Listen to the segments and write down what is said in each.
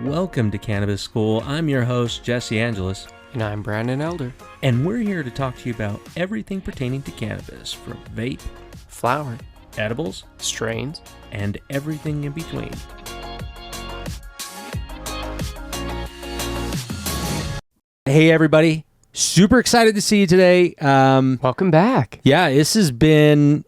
Welcome to Cannabis School. I'm your host, Jesse Angeles. And I'm Brandon Elder. And we're here to talk to you about everything pertaining to cannabis, from vape, flower, edibles, strains, and everything in between. Hey, everybody. Super excited to see you today. Welcome back. Yeah, this has been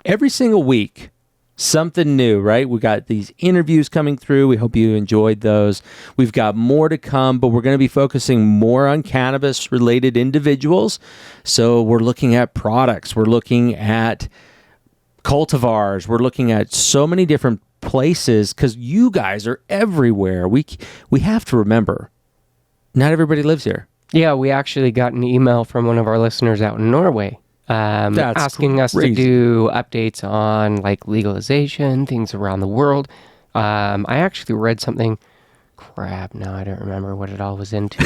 every single week. Something new, right? We got these interviews coming through. We hope you enjoyed those. We've got more to come, but we're going to be focusing more on cannabis-related individuals. So we're looking at products. We're looking at cultivars. We're looking at so many different places because you guys are everywhere. We have to remember, not everybody lives here. Yeah, we actually got an email from one of our listeners out in Norway. Asking us to do updates on like legalization, things around the world. I actually read something. Crap, now I don't remember what it all was into.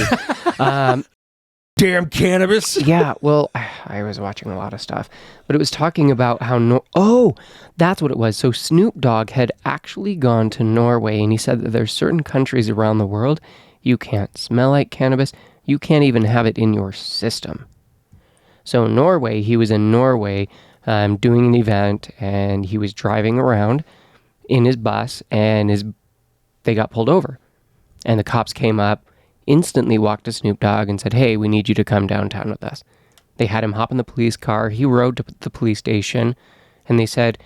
Damn cannabis. Yeah, well, I was watching a lot of stuff, but it was talking about how that's what it was. So Snoop Dogg had actually gone to Norway, and he said that there's certain countries around the world you can't smell like cannabis. You can't even have it in your system. So Norway, he was in Norway doing an event, and he was driving around in his bus, and they got pulled over. And the cops came up, instantly walked to Snoop Dogg and said, "Hey, we need you to come downtown with us." They had him hop in the police car. He rode to the police station, and they said,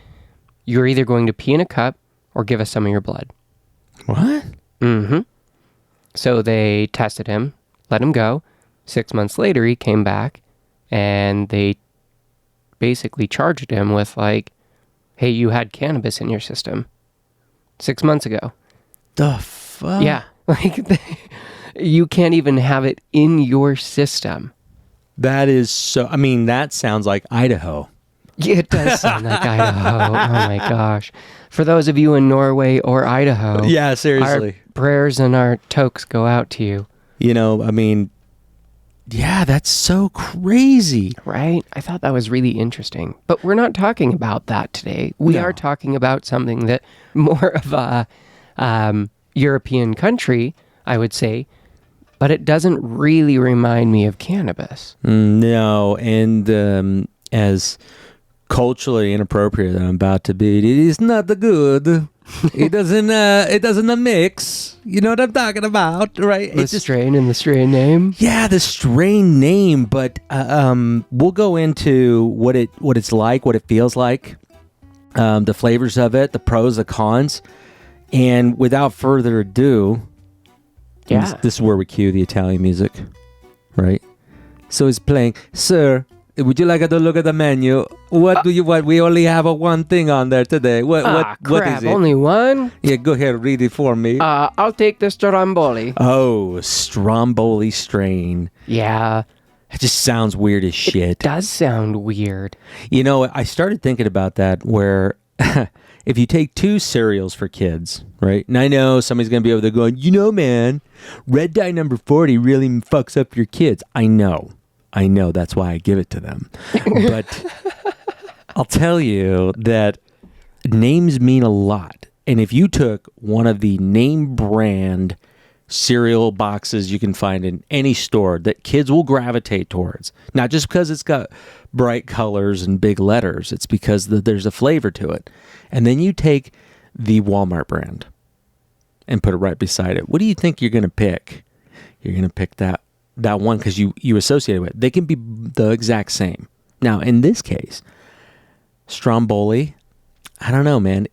"You're either going to pee in a cup or give us some of your blood." What? Mm-hmm. So they tested him, let him go. 6 months later, he came back. And they basically charged him with like, "Hey, you had cannabis in your system 6 months ago." The fuck? Yeah. Like, you can't even have it in your system. That is so, that sounds like Idaho. Yeah, it does sound like Idaho. Oh my gosh. For those of you in Norway or Idaho. Yeah, seriously. Our prayers and our tokes go out to you. Yeah, that's so crazy. Right? I thought that was really interesting. But we're not talking about that today. We are talking about something that more of a European country, I would say, but it doesn't really remind me of cannabis. No, and as culturally inappropriate that I'm about to be, it is not the good. It doesn't mix. You know what I'm talking about, right? The strain and the strain name. Yeah, the strain name. But we'll go into what it's like, what it feels like, the flavors of it, the pros, the cons, and without further ado, this is where we cue the Italian music, right? So it's playing, "Sir, would you like to look at the menu? What do you want? We only have one thing on there today. What is it? Only one? Yeah, go ahead, read it for me." I'll take the Strombolli. Oh, Strombolli strain. Yeah. It just sounds weird as shit. It does sound weird. You know, I started thinking about that where if you take two cereals for kids, right? And I know somebody's going to be over there going, man, red dye number 40 really fucks up your kids. I know. That's why I give it to them. But I'll tell you that names mean a lot. And if you took one of the name brand cereal boxes you can find in any store that kids will gravitate towards, not just because it's got bright colors and big letters, it's because there's a flavor to it. And then you take the Walmart brand and put it right beside it. What do you think you're going to pick? You're going to pick that one because you associate it with it. They can be the exact same. Now, in this case, Strombolli, I don't know, man.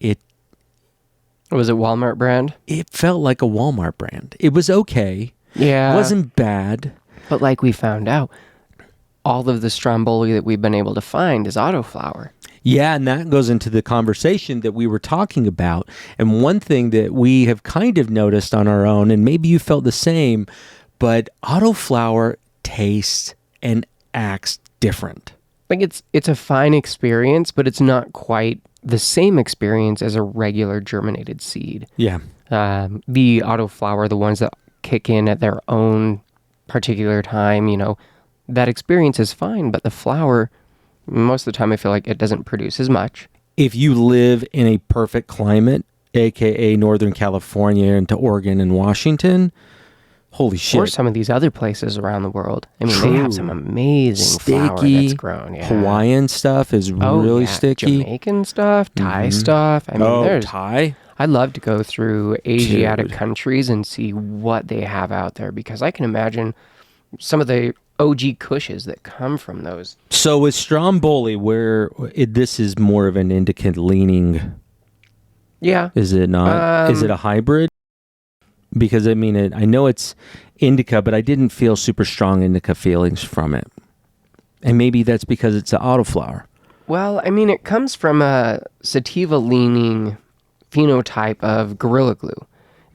Was it Walmart brand? It felt like a Walmart brand. It was okay. Yeah. It wasn't bad. But like we found out, all of the Strombolli that we've been able to find is autoflower. Yeah, and that goes into the conversation that we were talking about. And one thing that we have kind of noticed on our own, and maybe you felt the same, but autoflower tastes and acts different. Like it's a fine experience, but it's not quite the same experience as a regular germinated seed. Yeah. The autoflower, the ones that kick in at their own particular time, that experience is fine, but the flower, most of the time I feel like it doesn't produce as much. If you live in a perfect climate, aka Northern California, into Oregon and Washington. Holy shit. Or some of these other places around the world. I mean, they have some amazing flower sticky that's grown. Yeah. Hawaiian stuff is really sticky. Jamaican stuff, Thai stuff. I mean, Thai? I'd love to go through Asiatic Dude. countries and see what they have out there, because I can imagine some of the OG Kushes that come from those. So with Strombolli, this is more of an indica leaning. Yeah. Is it not? Is it a hybrid? Because I mean, I know it's indica, but I didn't feel super strong indica feelings from it. And maybe that's because it's an autoflower. Well, I mean, it comes from a sativa-leaning phenotype of Gorilla Glue,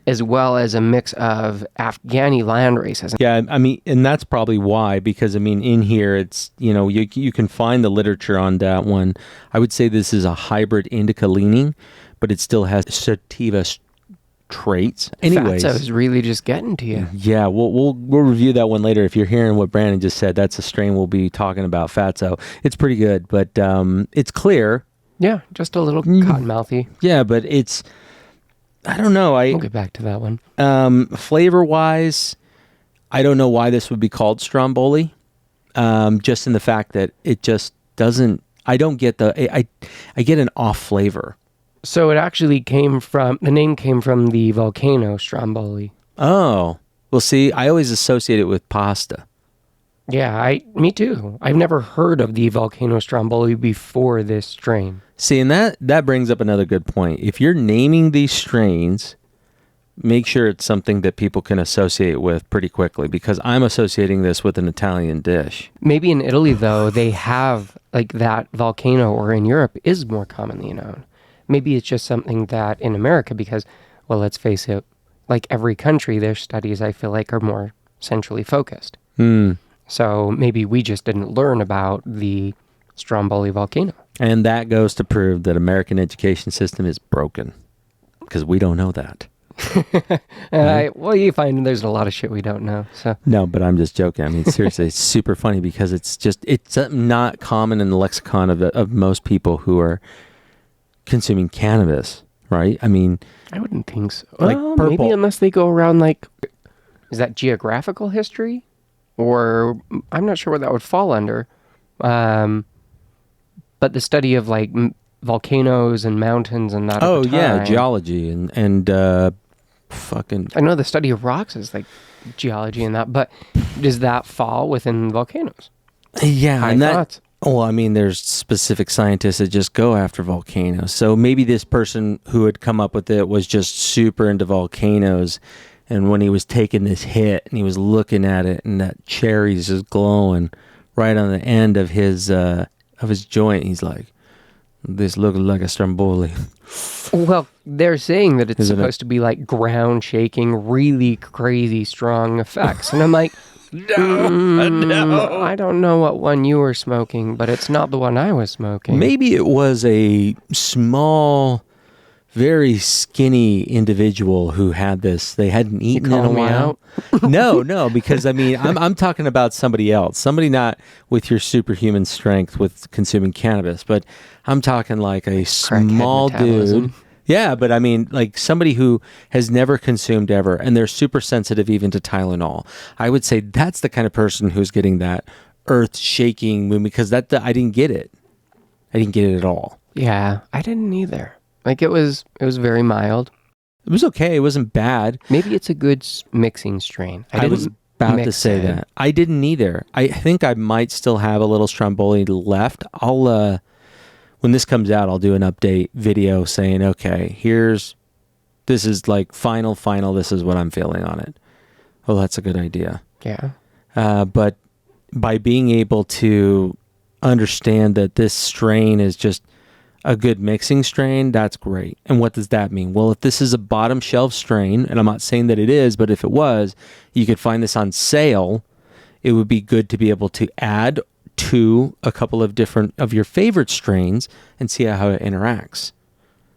as well as a mix of Afghani land races. Yeah, I mean, and that's probably why, because I mean, in here, it's, you can find the literature on that one. I would say this is a hybrid indica leaning, but it still has sativa traits. Anyways, Fatso is really just getting to you. Yeah, we'll review that one later. If you're hearing what Brandon just said, that's a strain we'll be talking about, Fatso. It's pretty good, but it's clear. Yeah, just a little cottonmouthy. Yeah, but I don't know. We'll get back to that one. Flavor-wise, I don't know why this would be called Strombolli. Just in the fact that it just doesn't. I don't get I get an off flavor. So it actually the name came from the volcano Strombolli. Oh, well, see, I always associate it with pasta. Yeah, me too. I've never heard of the volcano Strombolli before this strain. See, and that brings up another good point. If you're naming these strains, make sure it's something that people can associate with pretty quickly, because I'm associating this with an Italian dish. Maybe in Italy, though, they have like that volcano, or in Europe is more commonly known. Maybe it's just something that in America, because, well, let's face it, like every country, their studies, I feel like, are more centrally focused. So maybe we just didn't learn about the Strombolli volcano. And that goes to prove that American education system is broken, because we don't know that. Well, you find there's a lot of shit we don't know. So No, but I'm just joking. I mean, seriously, it's super funny, because it's not common in the lexicon of most people who are consuming cannabis, right? I mean, I wouldn't think so. Like Well, purple. maybe unless they go around is that geographical history? Or I'm not sure what that would fall under. But the study of volcanoes and mountains and that. oh at the yeah, time. geology and fucking. I know the study of rocks is like geology and that, but does that fall within volcanoes? Yeah, High and that. thoughts. Well, I mean, there's specific scientists that just go after volcanoes. So maybe this person who had come up with it was just super into volcanoes. And when he was taking this hit and he was looking at it, and that cherry's just glowing right on the end of his joint, he's like, "This looks like a Stromboli." Well, they're saying that it's Isn't supposed to be like ground shaking, really crazy strong effects. And I'm like, no, I don't know what one you were smoking, but it's not the one I was smoking. Maybe it was a small, very skinny individual who had this. They hadn't eaten in a calling me while. No, because I mean, I'm talking about somebody else, somebody not with your superhuman strength with consuming cannabis, but I'm talking like a small metabolism. dude. Yeah, but I mean, like somebody who has never consumed ever, and they're super sensitive even to Tylenol. I would say that's the kind of person who's getting that earth-shaking movement, because I didn't get it. I didn't get it at all. Yeah, I didn't either. Like it was very mild. It was okay. It wasn't bad. Maybe it's a good mixing strain. I was about to say that. I didn't either. I think I might still have a little Stromboli left. I'll when this comes out, I'll do an update video saying, okay, this is like final, this is what I'm feeling on it. Oh, that's a good idea. Yeah. But by being able to understand that this strain is just a good mixing strain, that's great. And what does that mean? Well, if this is a bottom shelf strain, and I'm not saying that it is, but if it was, you could find this on sale. It would be good to be able to add to a couple of different of your favorite strains and see how it interacts.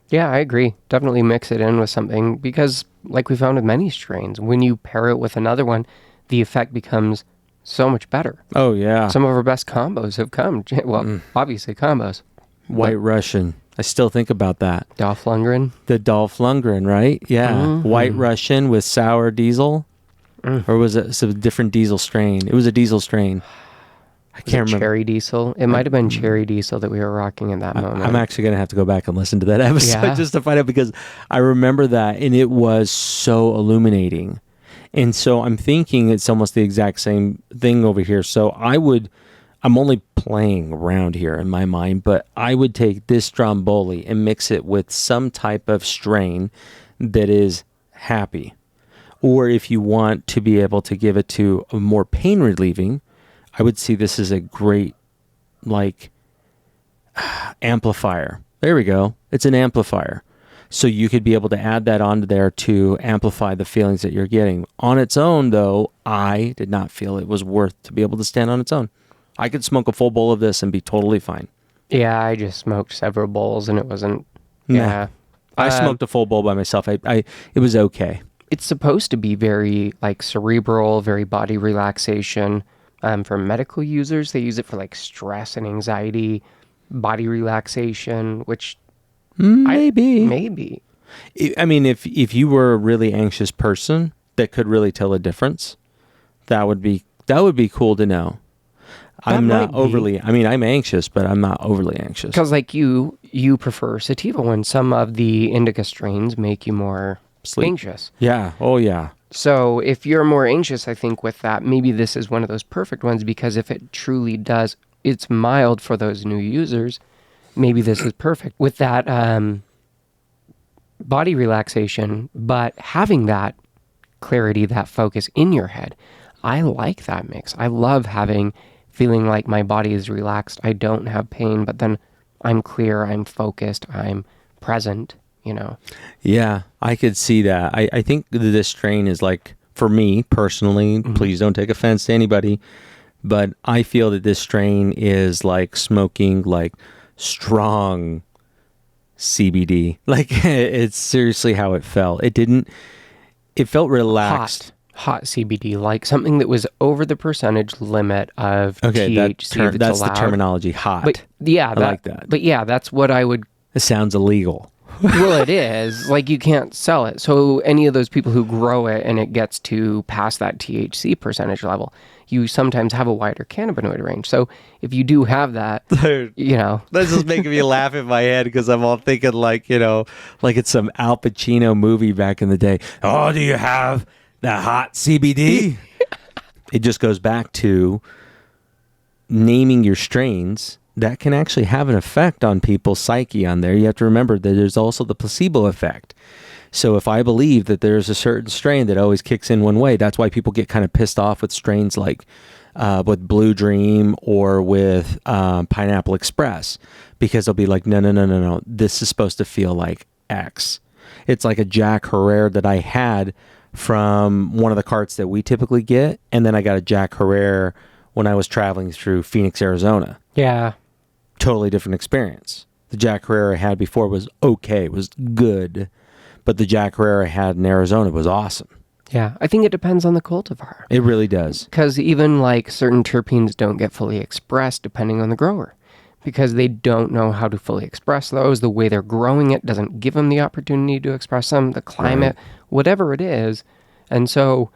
Yeah, I agree. Definitely mix it in with something, because like we found with many strains, when you pair it with another one, the effect becomes so much better. Oh, yeah. Some of our best combos have come. Well, obviously combos. White Russian, I still think about that. Dolph Lundgren. The Dolph Lundgren, right? Yeah. Mm-hmm. White Russian with sour diesel. Or was it a different diesel strain? It was a diesel strain. I can't remember. Cherry Diesel. It might have been Cherry Diesel that we were rocking in that moment. I'm actually going to have to go back and listen to that episode just to find out, because I remember that and it was so illuminating. And so I'm thinking it's almost the exact same thing over here. So I'm only playing around here in my mind, but I would take this Strombolli and mix it with some type of strain that is happy. Or if you want to be able to give it to a more pain relieving, I would see this as a great, like, amplifier. There we go. It's an amplifier. So you could be able to add that onto there to amplify the feelings that you're getting. On its own, though, I did not feel it was worth to be able to stand on its own. I could smoke a full bowl of this and be totally fine. Yeah, I just smoked several bowls and it wasn't. Nah. Yeah. I smoked a full bowl by myself. It was okay. It's supposed to be very, like, cerebral, very body relaxation. For medical users, they use it for, like, stress and anxiety, body relaxation, which maybe. I mean, if you were a really anxious person that could really tell a difference, that would be cool to know. I'm anxious, but I'm not overly anxious. Because, like, you prefer sativa when some of the indica strains make you more anxious. Yeah. Oh, yeah. So if you're more anxious, I think with that, maybe this is one of those perfect ones, because if it truly does, it's mild for those new users. Maybe this is perfect with that body relaxation, but having that clarity, that focus in your head. I like that mix. I love feeling like my body is relaxed. I don't have pain, but then I'm clear, I'm focused, I'm present. Yeah, I could see that. I think this strain is, like, for me personally, please don't take offense to anybody, but I feel that this strain is like smoking, like, strong CBD. Like, it's seriously how it felt. It felt relaxed. Hot CBD, like something that was over the percentage limit of THC. That's the terminology, hot. But yeah, I like that. But yeah, that's what I would. It sounds illegal. Well, it is. Like, you can't sell it. So any of those people who grow it and it gets to past that THC percentage level, you sometimes have a wider cannabinoid range. So if you do have that, That's just making me laugh in my head, because I'm all thinking like it's some Al Pacino movie back in the day. Oh, do you have the hot CBD? It just goes back to naming your strains. That can actually have an effect on people's psyche on there. You have to remember that there's also the placebo effect. So if I believe that there's a certain strain that always kicks in one way, that's why people get kind of pissed off with strains like with Blue Dream or with Pineapple Express, because they'll be like, no, this is supposed to feel like X. It's like a Jack Herrera that I had from one of the carts that we typically get, and then I got a Jack Herrera when I was traveling through Phoenix, Arizona. Yeah. Totally different experience. The Jack Herrera I had before was okay, was good, but the Jack Herrera I had in Arizona was awesome. Yeah, I think it depends on the cultivar. It really does. Because even like certain terpenes don't get fully expressed depending on the grower, because they don't know how to fully express those. The way they're growing it doesn't give them the opportunity to express them, the climate, whatever it is. And so,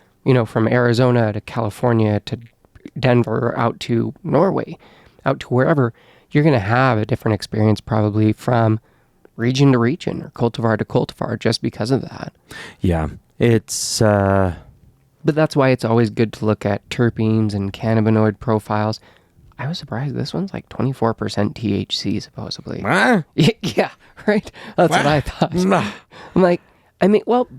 from Arizona to California to Denver out to Norway, out to wherever, you're going to have a different experience probably from region to region or cultivar to cultivar just because of that. Yeah, it's... But that's why it's always good to look at terpenes and cannabinoid profiles. I was surprised. This one's like 24% THC, supposedly. Yeah, right? That's what I thought. I'm like,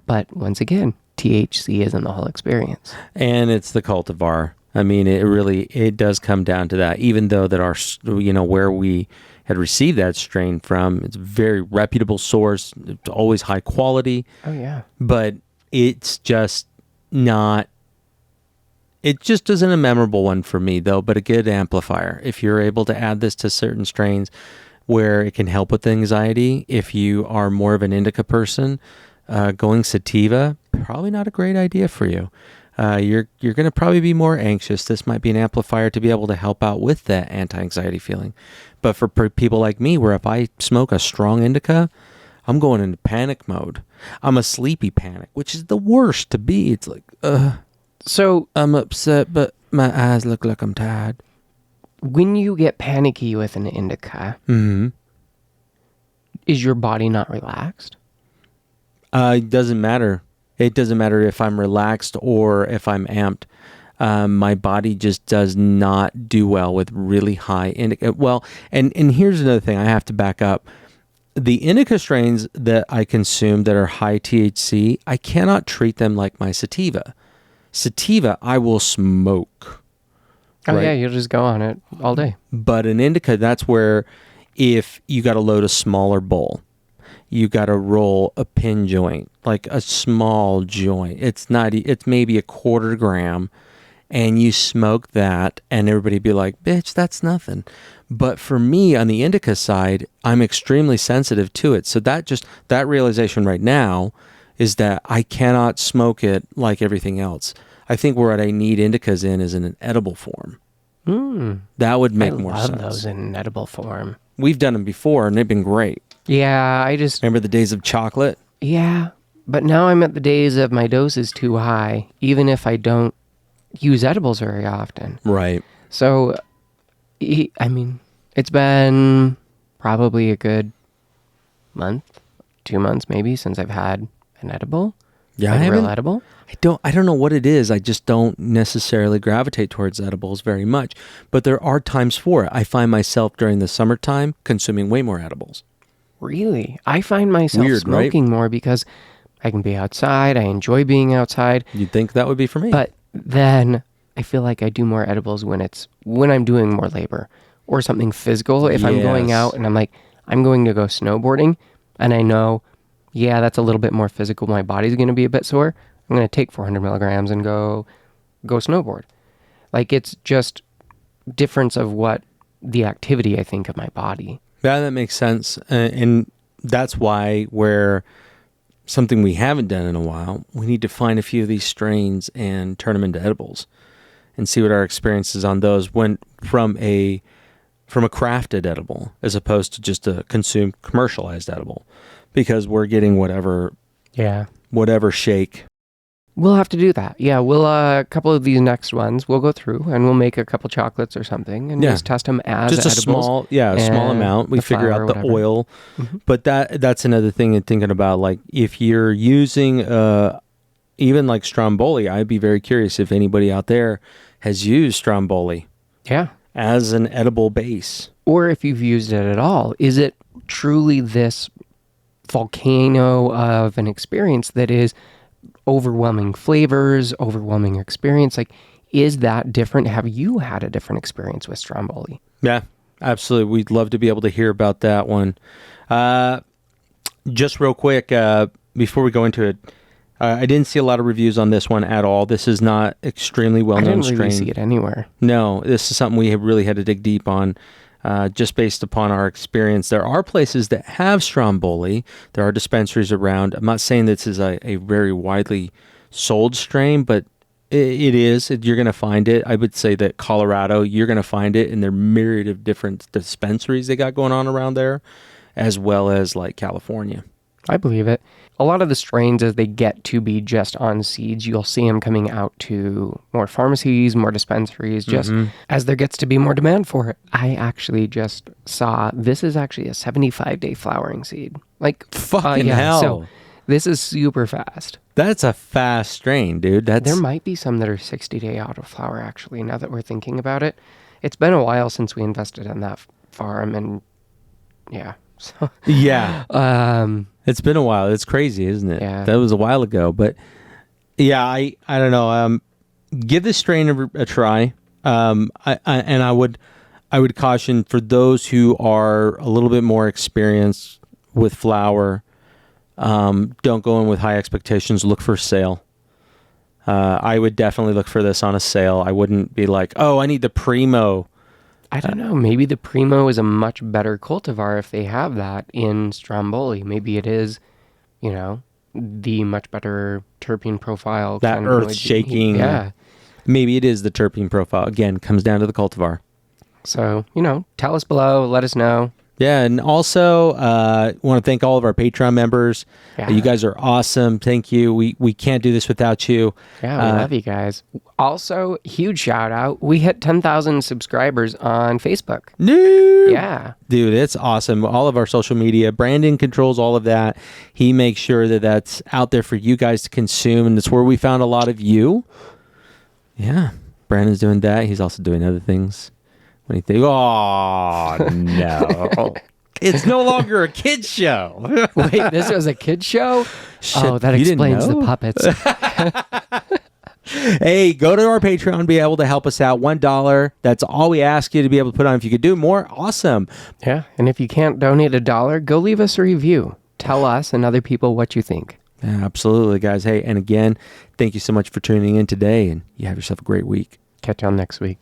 but once again, THC isn't the whole experience. And it's the cultivar. I mean, it does come down to that. Even though that where we had received that strain from, it's a very reputable source. It's always high quality. Oh, yeah. But it's just not... It just isn't a memorable one for me, though, but a good amplifier. If you're able to add this to certain strains where it can help with anxiety, if you are more of an indica person, going sativa, probably not a great idea for you. you're going to probably be more anxious. This might be an amplifier to be able to help out with that anti-anxiety feeling. But for people like me, where if I smoke a strong indica, I'm going into panic mode. I'm a sleepy panic, which is the worst to be. It's like, So I'm upset, but my eyes look like I'm tired. when you get panicky with an indica, Mm-hmm. is your body not relaxed? It doesn't matter. It doesn't matter if I'm relaxed or if I'm amped. My body just does not do well with really high indica. Well, and here's another thing. I have to back up. The indica strains that I consume that are high THC, I cannot treat them like my sativa. Sativa, I will smoke. Oh Right. yeah, you'll just go on it all day. But an indica, that's where if you got to load a smaller bowl, you got to roll a pin joint, like a small joint. It's maybe a quarter gram, and you smoke that, and everybody be like, bitch, that's nothing. But for me, on the indica side, I'm extremely sensitive to it. So that realization right now is that I cannot smoke it like everything else. I think what I need indicas in is in an edible form. That would make more sense. I love those in an edible form. We've done them before, and they've been great. Yeah, Remember the days of chocolate? Yeah, but now I'm at the days of my dose is too high, even if I don't use edibles very often. Right. So, I mean, it's been probably a good month, 2 months maybe since I've had an edible. Yeah, like I a real haven't. edible. I don't know what it is. I just don't necessarily gravitate towards edibles very much. But there are times for it. I find myself during the summertime consuming way more edibles. Really? I find myself Weird, right? smoking more because I can be outside. I enjoy being outside. You'd think that would be for me. But then I feel like I do more edibles when I'm doing more labor or something physical. If I'm going Yes. out and I'm like, I'm going to go snowboarding and I know, yeah, that's a little bit more physical. My body's going to be a bit sore. I'm going to take 400 milligrams and go snowboard. Like it's just difference of what the activity, I think, of my body. Yeah, that makes sense. And that's why where something we haven't done in a while, we need to find a few of these strains and turn them into edibles and see what our experiences on those went from a crafted edible as opposed to just a consumed commercialized edible, because we're getting whatever shake. We'll have to do that. Yeah, we'll a couple of these next ones we'll go through and we'll make a couple chocolates or something and Yeah. just test them as Just a edibles. small and amount. We the figure flour out or the whatever. oil. Mhm. But that's another thing in thinking about, like, if you're using even like Strombolli, I'd be very curious if anybody out there has used Strombolli Yeah. as an edible base. Or if you've used it at all, is it truly this volcano of an experience that is overwhelming flavors, overwhelming experience? Like, is that different? Have you had a different experience with Strombolli? Yeah, absolutely. We'd love to be able to hear about that one. Just real quick, before we go into it, I didn't see a lot of reviews on this one at all. This is not extremely I well-known didn't really strain. see it anywhere. No, this is something we have really had to dig deep on, just based upon our experience. There are places that have Strombolli. There are dispensaries around. I'm not saying this is a very widely sold strain, but it is. You're going to find it. I would say that Colorado, you're going to find it in their myriad of different dispensaries they got going on around there, as well as like California. I believe it. A lot of the strains, as they get to be just on seeds, you'll see them coming out to more pharmacies, more dispensaries, just as there gets to be more demand for it. I actually just saw this is actually a 75-day flowering seed. Like, Fucking hell. So this is super fast. That's a fast strain, dude. There might be some that are 60-day auto flower, actually, now that we're thinking about it. It's been a while since we invested in that farm, and yeah. So, yeah. It's been a while. It's crazy, isn't it? Yeah. That was a while ago, but yeah, I don't know. Give this strain a try. I would caution for those who are a little bit more experienced with flower. Don't go in with high expectations. Look for sale. I would definitely look for this on a sale. I wouldn't be like, oh, I need the Primo. I don't know. Maybe the Primo is a much better cultivar if they have that in Strombolli. Maybe it is, the much better terpene profile. That cannabinoid- earth-shaking- Yeah. Maybe it is the terpene profile. Again, comes down to the cultivar. So, tell us below. Let us know. Yeah, and also want to thank all of our Patreon members. Yeah. You guys are awesome. Thank you. We can't do this without you. Yeah, we love you guys. Also, huge shout out. We hit 10,000 subscribers on Facebook. No. Yeah. Dude, it's awesome. All of our social media, Brandon controls all of that. He makes sure that that's out there for you guys to consume, and it's where we found a lot of you. Yeah, Brandon's doing that. He's also doing other things. When you think, oh, no. It's no longer a kid's show. Wait, this was a kid's show? Shit, oh, that you didn't explains the know? puppets. Hey, go to our Patreon, be able to help us out. $1. That's all we ask you to be able to put on. If you could do more, awesome. Yeah, and if you can't donate $1, go leave us a review. Tell us and other people what you think. Yeah, absolutely, guys. Hey, and again, thank you so much for tuning in today, and you have yourself a great week. Catch you on next week.